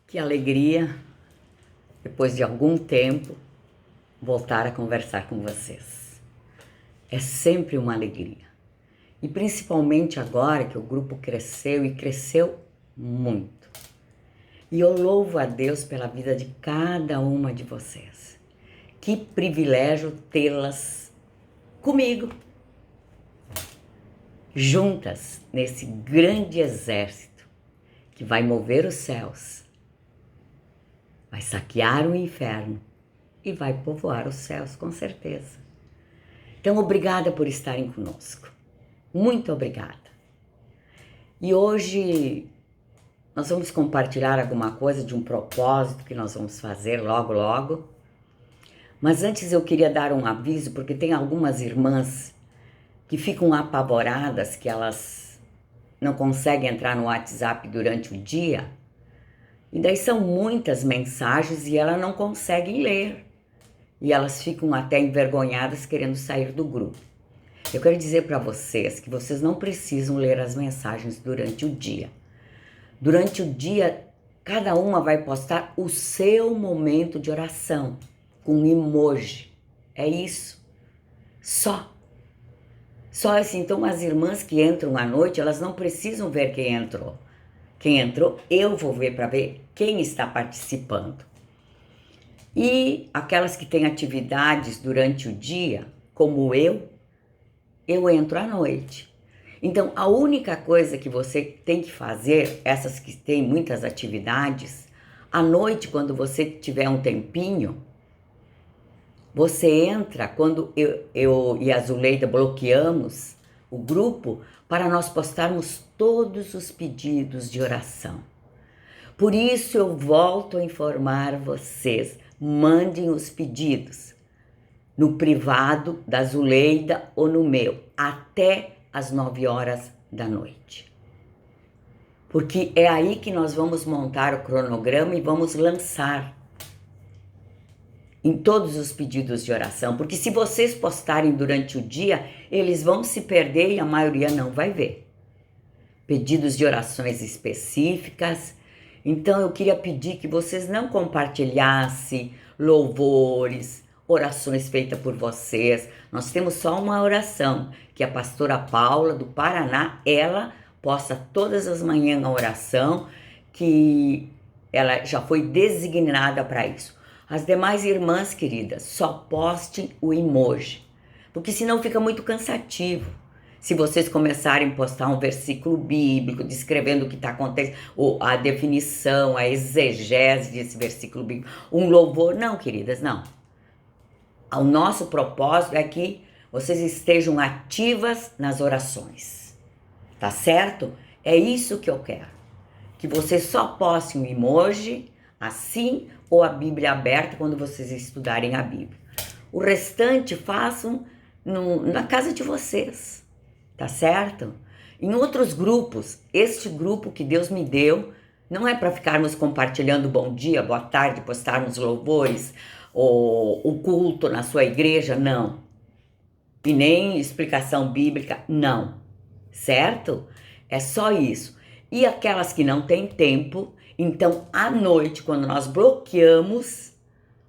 Que alegria, depois de algum tempo, voltar a conversar com vocês. É sempre uma alegria. E principalmente agora que o grupo cresceu e cresceu muito. E eu louvo a Deus pela vida de cada uma de vocês. Que privilégio tê-las comigo, juntas nesse grande exército que vai mover os céus, vai saquear o inferno e vai povoar os céus, com certeza. Então, obrigada por estarem conosco. Muito obrigada. E hoje nós vamos compartilhar alguma coisa de um propósito que nós vamos fazer logo, logo. Mas antes eu queria dar um aviso, porque tem algumas irmãs que ficam apavoradas que elas não conseguem entrar no WhatsApp durante o dia. E daí são muitas mensagens e elas não conseguem ler. E elas ficam até envergonhadas querendo sair do grupo. Eu quero dizer para vocês que vocês não precisam ler as mensagens durante o dia. Durante o dia, cada uma vai postar o seu momento de oração, com um emoji. É isso. Só assim, então as irmãs que entram à noite, elas não precisam ver quem entrou. Quem entrou, eu vou ver para ver quem está participando. E aquelas que têm atividades durante o dia, como eu entro à noite. Então, a única coisa que você tem que fazer, essas que têm muitas atividades, à noite, quando você tiver um tempinho, você entra, quando eu e a Zuleida bloqueamos o grupo, para nós postarmos todos os pedidos de oração. Por isso eu volto a informar vocês, mandem os pedidos no privado da Zuleida ou no meu, até às 9 horas da noite. Porque é aí que nós vamos montar o cronograma e vamos lançar em todos os pedidos de oração, porque se vocês postarem durante o dia, eles vão se perder e a maioria não vai ver. Pedidos de orações específicas. Então eu queria pedir que vocês não compartilhassem louvores, orações feitas por vocês. Nós temos só uma oração, que a pastora Paula do Paraná, ela posta todas as manhãs a oração, que ela já foi designada para isso. As demais irmãs queridas, só postem o emoji, porque senão fica muito cansativo. Se vocês começarem a postar um versículo bíblico, descrevendo o que está acontecendo, ou a definição, a exegese desse versículo bíblico, um louvor, não, queridas, não. O nosso propósito é que vocês estejam ativas nas orações, tá certo? É isso que eu quero, que vocês só postem um emoji, assim, ou a Bíblia aberta quando vocês estudarem a Bíblia. O restante façam na casa de vocês, tá certo? Em outros grupos, este grupo que Deus me deu, não é para ficarmos compartilhando bom dia, boa tarde, postarmos louvores, ou o culto na sua igreja, não. E nem explicação bíblica, não. Certo? É só isso. E aquelas que não têm tempo, então à noite, quando nós bloqueamos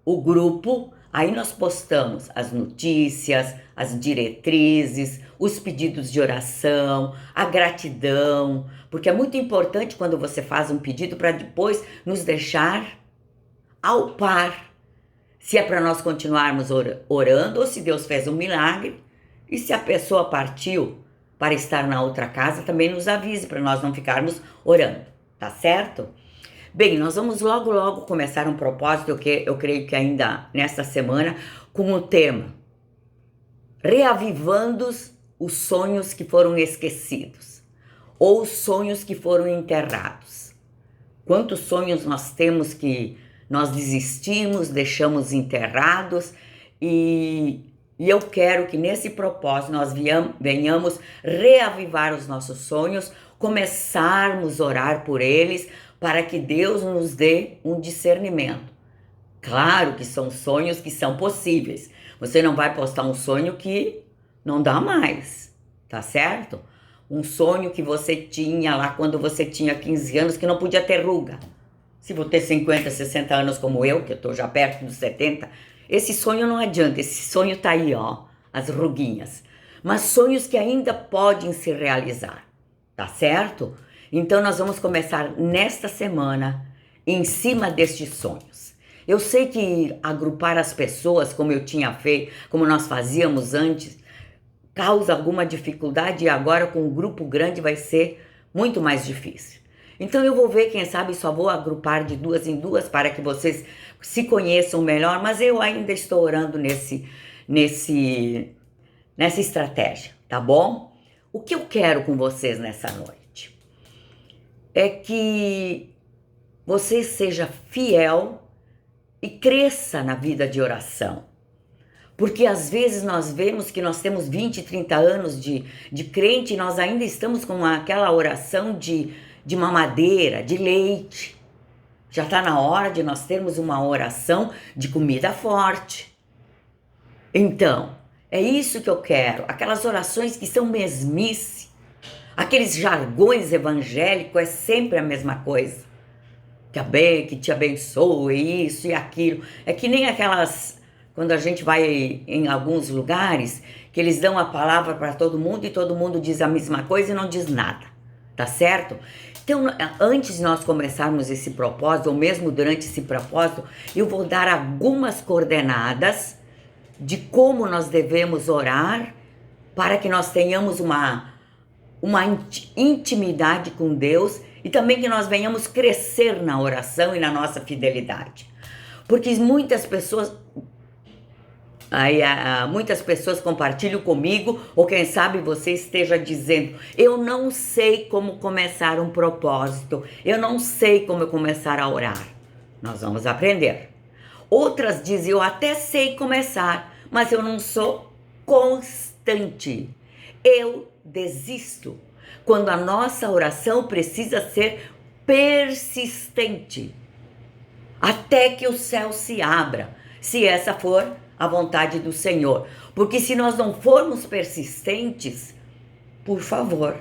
o grupo, aí nós postamos as notícias, as diretrizes, os pedidos de oração, a gratidão, porque é muito importante quando você faz um pedido para depois nos deixar ao par, se é para nós continuarmos orando ou se Deus fez um milagre e se a pessoa partiu para estar na outra casa, também nos avise para nós não ficarmos orando, tá certo? Bem, nós vamos logo, logo começar um propósito, que eu creio que ainda nesta semana, com o tema Reavivando os sonhos que foram esquecidos, ou os sonhos que foram enterrados. Quantos sonhos nós temos que nós desistimos, deixamos enterrados, e eu quero que nesse propósito nós venhamos reavivar os nossos sonhos, começarmos a orar por eles, para que Deus nos dê um discernimento. Claro que são sonhos que são possíveis. Você não vai postar um sonho que não dá mais, tá certo? Um sonho que você tinha lá quando você tinha 15 anos que não podia ter ruga. Se vou ter 50, 60 anos como eu, que eu estou já perto dos 70, esse sonho não adianta, esse sonho tá aí, ó, as ruguinhas. Mas sonhos que ainda podem se realizar, tá certo? Então nós vamos começar nesta semana em cima destes sonhos. Eu sei que agrupar as pessoas, como eu tinha feito, como nós fazíamos antes, causa alguma dificuldade e agora com um grupo grande vai ser muito mais difícil. Então eu vou ver, quem sabe só vou agrupar de duas em duas para que vocês se conheçam melhor, mas eu ainda estou orando nessa estratégia, tá bom? O que eu quero com vocês nessa noite é que você seja fiel e cresça na vida de oração. Porque às vezes nós vemos que nós temos 20, 30 anos de crente e nós ainda estamos com aquela oração de mamadeira, de leite. Já está na hora de nós termos uma oração de comida forte. Então, é isso que eu quero. Aquelas orações que são mesmice. Aqueles jargões evangélicos é sempre a mesma coisa. Que te abençoe, isso e aquilo. É que nem aquelas... Quando a gente vai em alguns lugares, que eles dão a palavra para todo mundo e todo mundo diz a mesma coisa e não diz nada, tá certo? Então, antes de nós começarmos esse propósito, ou mesmo durante esse propósito, eu vou dar algumas coordenadas de como nós devemos orar para que nós tenhamos uma intimidade com Deus e também que nós venhamos crescer na oração e na nossa fidelidade. Porque muitas pessoas compartilham comigo, ou quem sabe você esteja dizendo, eu não sei como começar um propósito, eu não sei como começar a orar. Nós vamos aprender. Outras dizem, eu até sei começar, mas eu não sou constante. Eu desisto. Quando a nossa oração precisa ser persistente, até que o céu se abra, se essa for a vontade do Senhor. Porque se nós não formos persistentes, por favor.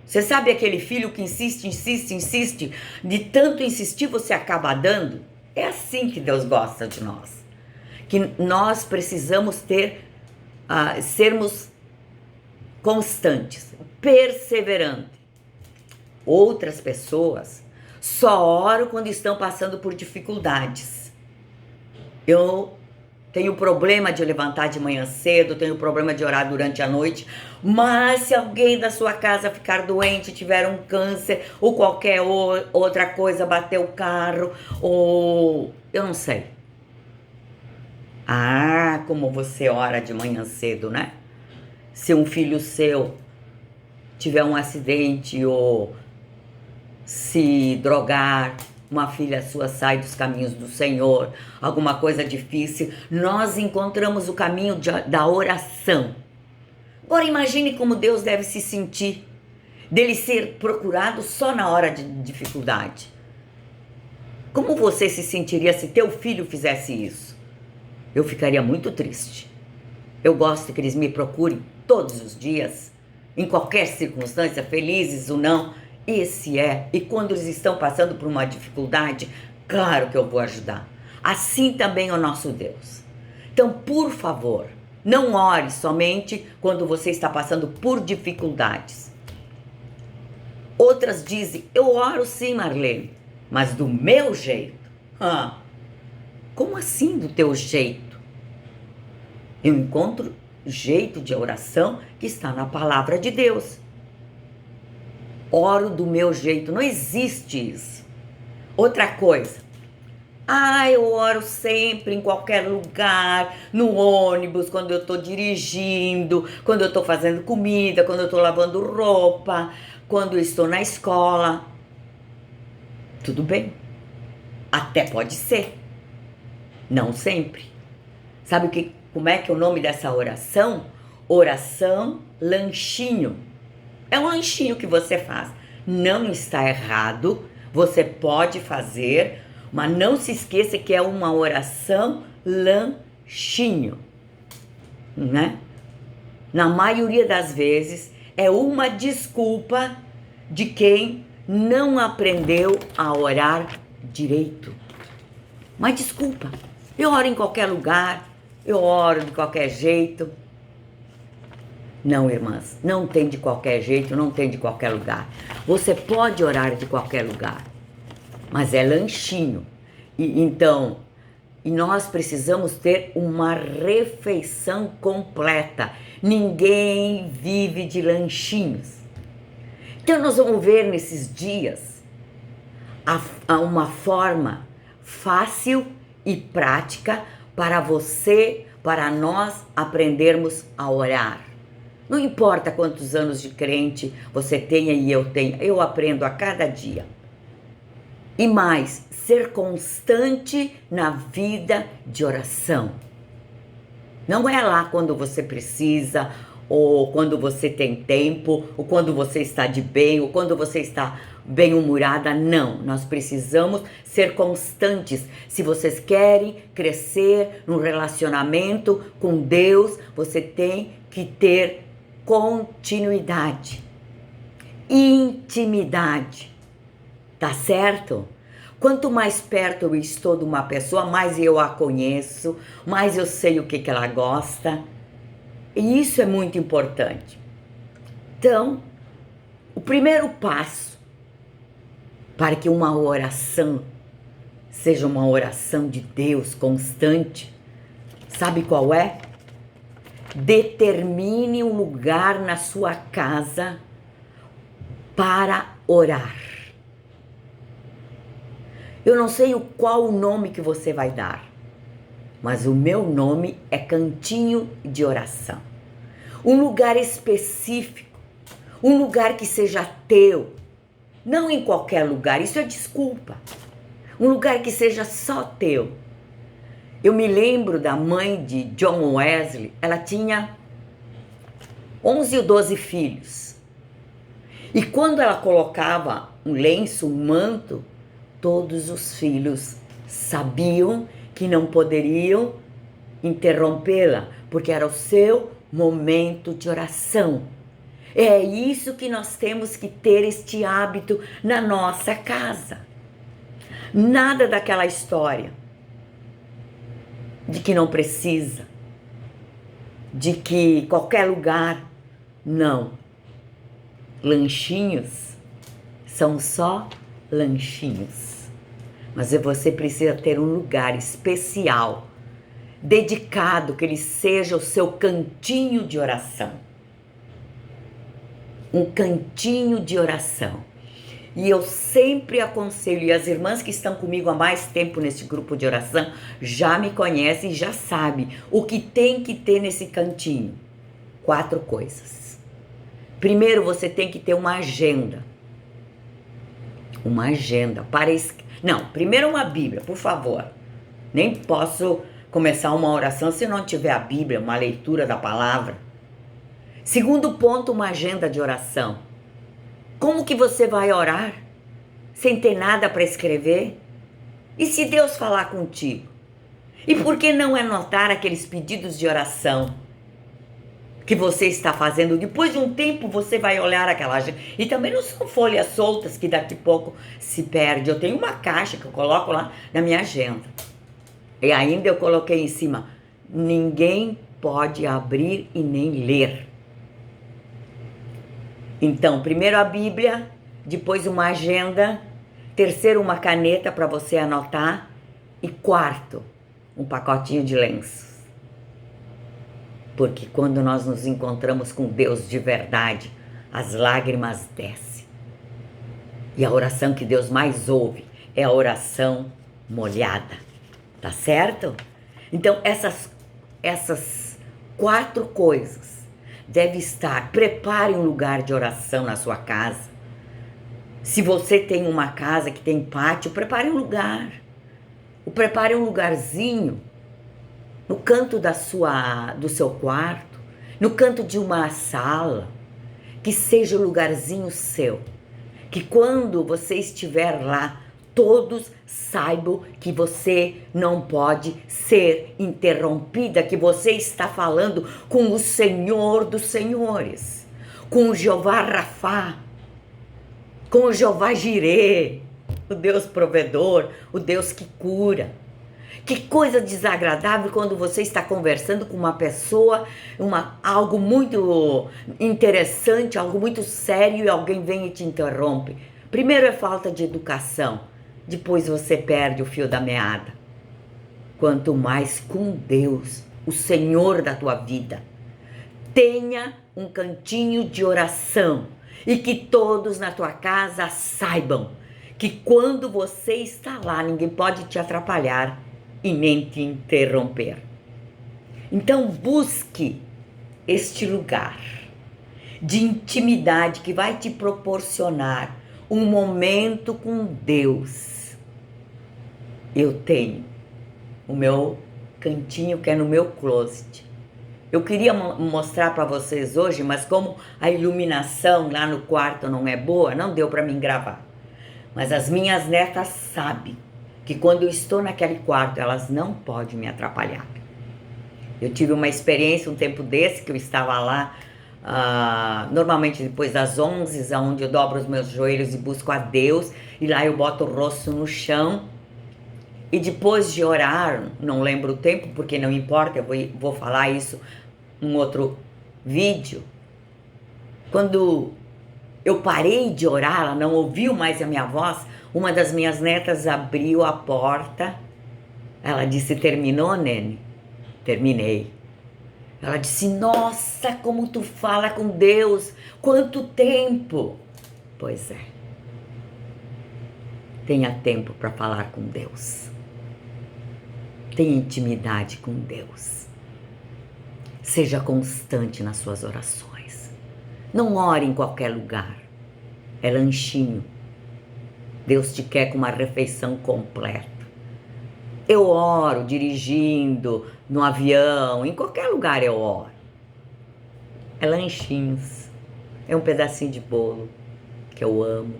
Você sabe aquele filho que insiste, de tanto insistir você acaba dando? É assim que Deus gosta de nós. Que nós precisamos sermos constantes, perseverantes. Outras pessoas só oram quando estão passando por dificuldades. Eu tenho problema de levantar de manhã cedo, tenho problema de orar durante a noite, mas se alguém da sua casa ficar doente, tiver um câncer ou qualquer outra coisa, bater o carro, ou eu não sei. Ah, como você ora de manhã cedo, né? Se um filho seu tiver um acidente ou se drogar, uma filha sua sai dos caminhos do Senhor, alguma coisa difícil, nós encontramos o caminho da oração. Agora imagine como Deus deve se sentir, dele ser procurado só na hora de dificuldade. Como você se sentiria se teu filho fizesse isso? Eu ficaria muito triste. Eu gosto que eles me procurem todos os dias, em qualquer circunstância, felizes ou não. Esse é, e quando eles estão passando por uma dificuldade, claro que eu vou ajudar. Assim também é o nosso Deus. Então, por favor, não ore somente quando você está passando por dificuldades. Outras dizem, eu oro sim, Marlene, mas do meu jeito. Como assim do teu jeito? Eu encontro jeito de oração que está na palavra de Deus. Oro do meu jeito, não existe isso. Outra coisa, eu oro sempre, em qualquer lugar, no ônibus, quando eu estou dirigindo, quando eu estou fazendo comida, quando eu estou lavando roupa, quando eu estou na escola. Tudo bem, até pode ser, não sempre. Sabe como é que é o nome dessa oração? Oração lanchinho. É um lanchinho que você faz. Não está errado, você pode fazer, mas não se esqueça que é uma oração lanchinho, né? Na maioria das vezes é uma desculpa de quem não aprendeu a orar direito. Mas desculpa, eu oro em qualquer lugar, eu oro de qualquer jeito. Não, irmãs, não tem de qualquer jeito, não tem de qualquer lugar. Você pode orar de qualquer lugar, mas é lanchinho. Então, nós precisamos ter uma refeição completa. Ninguém vive de lanchinhos. Então, nós vamos ver nesses dias uma forma fácil e prática para você, para nós aprendermos a orar. Não importa quantos anos de crente você tenha e eu tenho, eu aprendo a cada dia. E mais, ser constante na vida de oração. Não é lá quando você precisa, ou quando você tem tempo, ou quando você está de bem, ou quando você está bem-humorada. Não, nós precisamos ser constantes. Se vocês querem crescer no relacionamento com Deus, você tem que ter continuidade, intimidade, tá certo? Quanto mais perto eu estou de uma pessoa, mais eu a conheço, mais eu sei o que ela gosta, e isso é muito importante. Então, o primeiro passo para que uma oração seja uma oração de Deus constante, sabe qual é? Determine um lugar na sua casa para orar. Eu não sei qual o nome que você vai dar, mas o meu nome é Cantinho de Oração. Um lugar específico, um lugar que seja teu, não em qualquer lugar, isso é desculpa. Um lugar que seja só teu. Eu me lembro da mãe de John Wesley, ela tinha 11 ou 12 filhos. E quando ela colocava um lenço, um manto, todos os filhos sabiam que não poderiam interrompê-la, porque era o seu momento de oração. É isso que nós temos que ter, este hábito na nossa casa. Nada daquela história de que não precisa, de que qualquer lugar, não. Lanchinhos são só lanchinhos. Mas você precisa ter um lugar especial, dedicado, que ele seja o seu cantinho de oração. Um cantinho de oração. E eu sempre aconselho, e as irmãs que estão comigo há mais tempo nesse grupo de oração já me conhecem e já sabem o que tem que ter nesse cantinho. 4 coisas. Primeiro, você tem que ter uma agenda. Uma agenda para... Não, primeiro uma Bíblia, por favor. Nem posso começar uma oração se não tiver a Bíblia, uma leitura da palavra. Segundo ponto, uma agenda de oração. Como que você vai orar sem ter nada para escrever? E se Deus falar contigo? E por que não anotar aqueles pedidos de oração que você está fazendo? Depois de um tempo você vai olhar aquela agenda. E também não são folhas soltas que daqui a pouco se perde. Eu tenho uma caixa que eu coloco lá na minha agenda. E ainda eu coloquei em cima: ninguém pode abrir e nem ler. Então, primeiro a Bíblia, depois uma agenda, terceiro uma caneta para você anotar e quarto, um pacotinho de lenços. Porque quando nós nos encontramos com Deus de verdade, as lágrimas descem. E a oração que Deus mais ouve é a oração molhada, tá certo? Então essas 4 coisas deve estar. Prepare um lugar de oração na sua casa. Se você tem uma casa que tem pátio, prepare um lugar. Prepare um lugarzinho no canto do seu quarto, no canto de uma sala, que seja o lugarzinho seu. Que quando você estiver lá, todos saibam que você não pode ser interrompida, que você está falando com o Senhor dos com o Jeová Rafá, com o Jeová Jirê, o Deus provedor, o Deus que cura. Que coisa desagradável quando você está conversando com uma pessoa, algo muito interessante, algo muito sério e alguém vem e te interrompe. Primeiro é falta de educação, depois você perde o fio da meada. Quanto mais com Deus, o Senhor da tua vida. Tenha um cantinho de oração e que todos na tua casa saibam que quando você está lá, ninguém pode te atrapalhar e nem te interromper. Então busque este lugar de intimidade que vai te proporcionar um momento com Deus. Eu tenho o meu cantinho que é no meu closet. Eu queria mostrar para vocês hoje, mas como a iluminação lá no quarto não é boa, não deu para mim gravar. Mas as minhas netas sabem que quando eu estou naquele quarto, elas não podem me atrapalhar. Eu tive uma experiência um tempo desse, que eu estava lá, normalmente depois das 11, onde eu dobro os meus joelhos e busco a Deus, e lá eu boto o rosto no chão, e depois de orar, não lembro o tempo, porque não importa, eu vou falar isso num outro vídeo. Quando eu parei de orar, ela não ouviu mais a minha voz, uma das minhas netas abriu a porta. Ela disse: terminou, Nene? Terminei. Ela disse: nossa, como tu fala com Deus, quanto tempo. Pois é. Tenha tempo para falar com Deus. Tenha intimidade com Deus. Seja constante nas suas orações. Não ore em qualquer lugar. É lanchinho. Deus te quer com uma refeição completa. Eu oro dirigindo, no avião, em qualquer lugar eu oro. É lanchinhos. É um pedacinho de bolo que eu amo.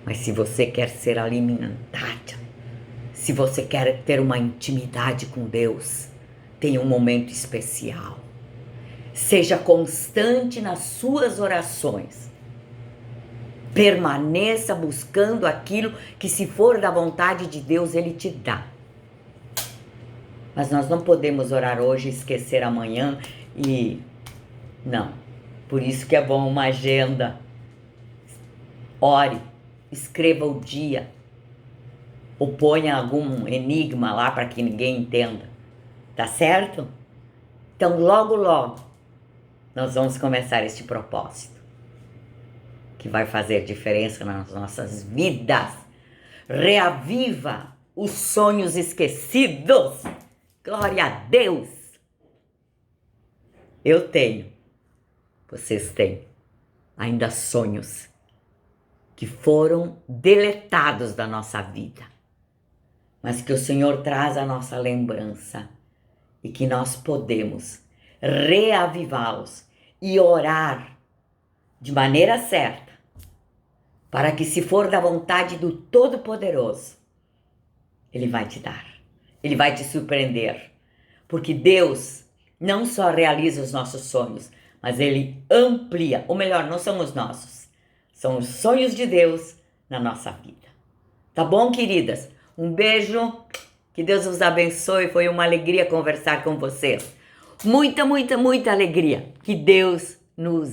Mas se você quer ser alimentado, se você quer ter uma intimidade com Deus, tenha um momento especial. Seja constante nas suas orações. Permaneça buscando aquilo que, se for da vontade de Deus, Ele te dá. Mas nós não podemos orar hoje e esquecer amanhã e... Não. Por isso que é bom uma agenda. Ore, escreva o dia. Ou ponha algum enigma lá para que ninguém entenda. Tá certo? Então, logo, logo, nós vamos começar este propósito, que vai fazer diferença nas nossas vidas. Reaviva os sonhos esquecidos. Glória a Deus. Eu tenho, vocês têm ainda sonhos que foram deletados da nossa vida, mas que o Senhor traz à nossa lembrança e que nós podemos reavivá-los e orar de maneira certa, para que, se for da vontade do Todo-Poderoso, Ele vai te dar, Ele vai te surpreender, porque Deus não só realiza os nossos sonhos, mas Ele amplia, ou melhor, não são os nossos, são os sonhos de Deus na nossa vida. Tá bom, queridas? Um beijo, que Deus os abençoe, foi uma alegria conversar com vocês. Muita, muita, muita alegria. Que Deus nos